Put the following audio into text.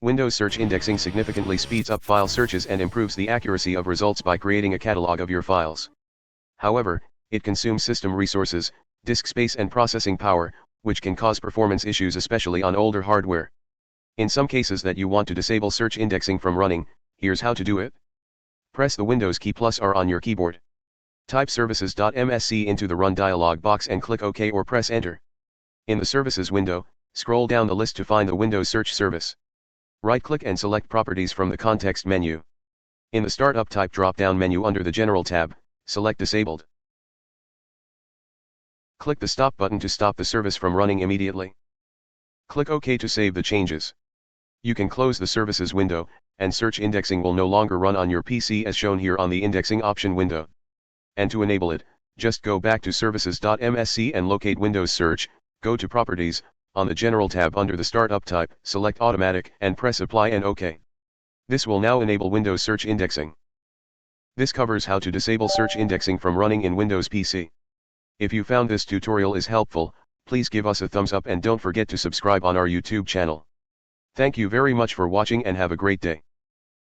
Windows search indexing significantly speeds up file searches and improves the accuracy of results by creating a catalog of your files. However, it consumes system resources, disk space and processing power, which can cause performance issues especially on older hardware. In some cases that you want to disable search indexing from running, here's how to do it. Press the Windows key plus R on your keyboard. Type services.msc into the Run dialog box and click OK or press Enter. In the Services window, scroll down the list to find the Windows Search service. Right-click and select Properties from the context menu. In the Startup Type drop-down menu under the General tab, select Disabled. Click the Stop button to stop the service from running immediately. Click OK to save the changes. You can close the Services window, and search indexing will no longer run on your PC as shown here on the Indexing option window. And to enable it, just go back to services.msc and locate Windows Search, go to Properties, on the General tab under the Startup type, select Automatic and press Apply and OK. This will now enable Windows Search indexing. This covers how to disable search indexing from running in Windows PC. If you found this tutorial is helpful, please give us a thumbs up and don't forget to subscribe on our YouTube channel. Thank you very much for watching and have a great day.